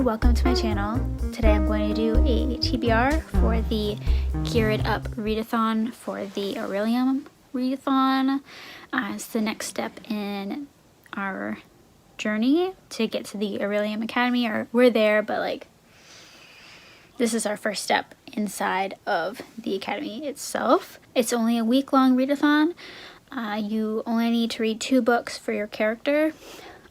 welcome to my channel. Today I'm going to do a TBR for the Gear It Up Readathon for the Orilium Readathon. It's the next step in our journey to get to the Orilium Academy, or we're there, but like this is our first step inside of the academy itself. It's only a week-long readathon. You only need to read 2 books for your character.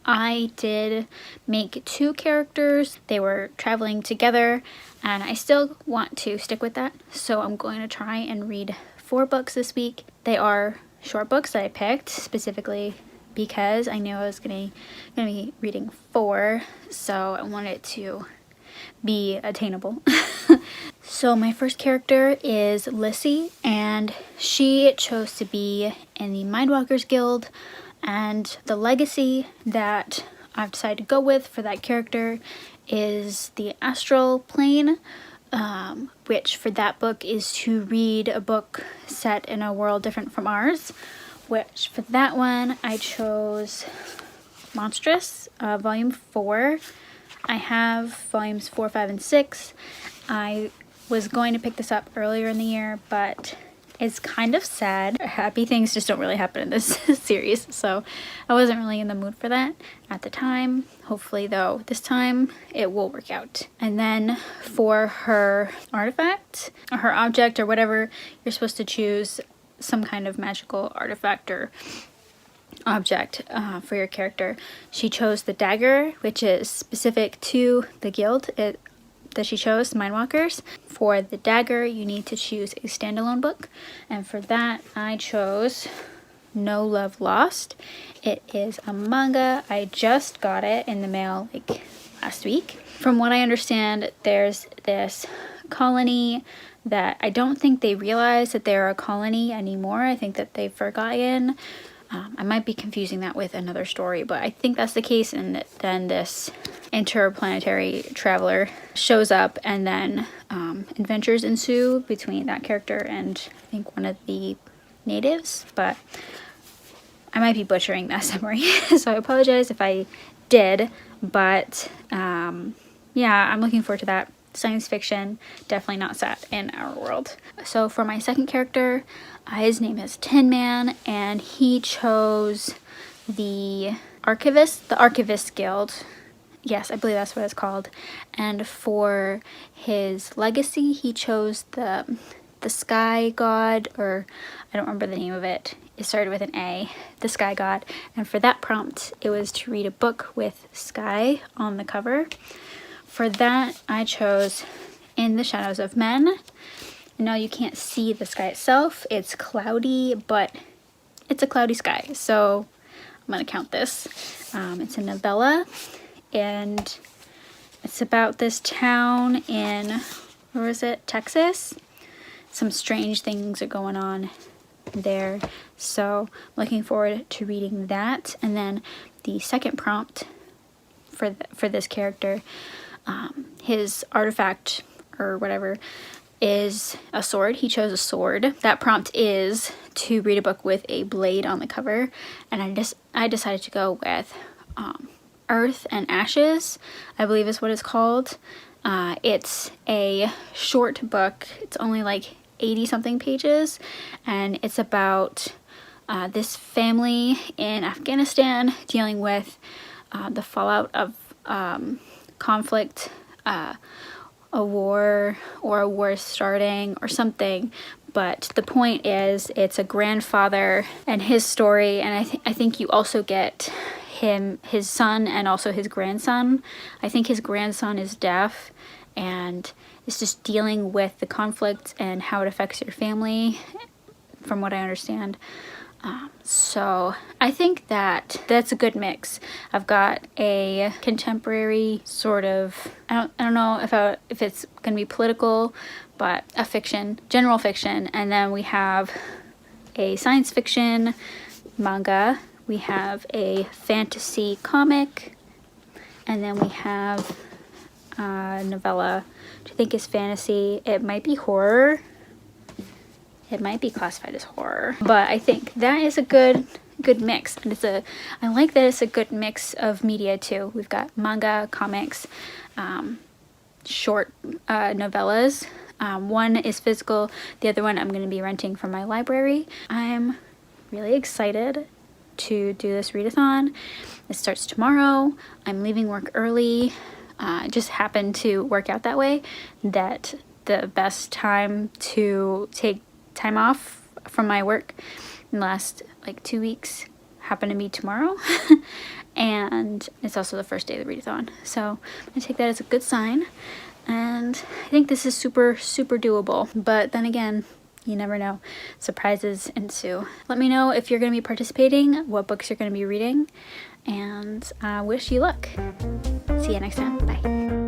I did make 2 characters. They were traveling together and I still want to stick with that. So I'm going to try and read 4 books this week. They are short books that I picked specifically because I knew I was gonna be reading 4. So I wanted it to be attainable. So my first character is Lissy, and she chose to be in the Mindwalkers Guild. And the legacy that I've decided to go with for that character is the Astral Plane, which for that book is to read a book set in a world different from ours, which for that one I chose Monstrous, volume 4. I have volumes 4, 5, and 6. I was going to pick this up earlier in the year, but it's kind of sad. Happy things just don't really happen in this series, so I wasn't really in the mood for that at the time. Hopefully though, this time it will work out. And then for her artifact, or her object, or whatever, you're supposed to choose some kind of magical artifact or object for your character. She chose the dagger, which is specific to the guild that she chose, Mindwalkers. For the dagger, you need to choose a standalone book, and for that I chose No Love Lost. It is a manga. I just got it in the mail like last week. From what I understand, there's this colony that I don't think they realize that they're a colony anymore. I think that they've forgotten. I might be confusing that with another story, but I think that's the case, and then this interplanetary traveler shows up, and then adventures ensue between that character and I think one of the natives, but I might be butchering that summary, so I apologize if I did, but yeah, I'm looking forward to that. Science fiction, definitely not set in our world. So for my second character, his name is Tin Man, and he chose the Archivist Guild. Yes, I believe that's what it's called. And for his legacy, he chose the Sky God, or I don't remember the name of it. It started with an A, the Sky God. And for that prompt, it was to read a book with sky on the cover. For that, I chose In the Shadows of Men. Now you can't see the sky itself. It's cloudy, but it's a cloudy sky. So I'm gonna count this. It's a novella, and it's about this town in, where is it, Texas? Some strange things are going on there. So I'm looking forward to reading that. And then the second prompt for this character, his artifact or whatever is a sword. He chose a sword. That prompt is to read a book with a blade on the cover, and I decided to go with Earth and Ashes, I believe is what it's called. It's a short book. It's only like 80 something pages, and it's about this family in Afghanistan dealing with the fallout of conflict, a war, or a war starting or something. But the point is, it's a grandfather and his story, and I think you also get his son and also his grandson. I think his grandson is deaf, and it's just dealing with the conflict and how it affects your family, from what I understand. So I think that's a good mix. I've got a contemporary sort of, I don't know if it's gonna be political, but a fiction, general fiction, and then we have a science fiction manga, we have a fantasy comic, and then we have a novella, which I think is fantasy. It might be horror. It might be classified as horror, but I think that is a good good mix. And I like that it's a good mix of media too. We've got manga, comics, short novellas. One is physical, the other one I'm going to be renting from my library. I'm really excited to do this readathon. It starts tomorrow. I'm leaving work early. It just happened to work out that way, that the best time to take time off from my work in the last like 2 weeks happened to be tomorrow. And it's also the first day of the readathon. So I'm gonna take that as a good sign. And I think this is super, super doable. But then again, you never know. Surprises ensue. Let me know if you're going to be participating, what books you're going to be reading, and I wish you luck. See you next time. Bye.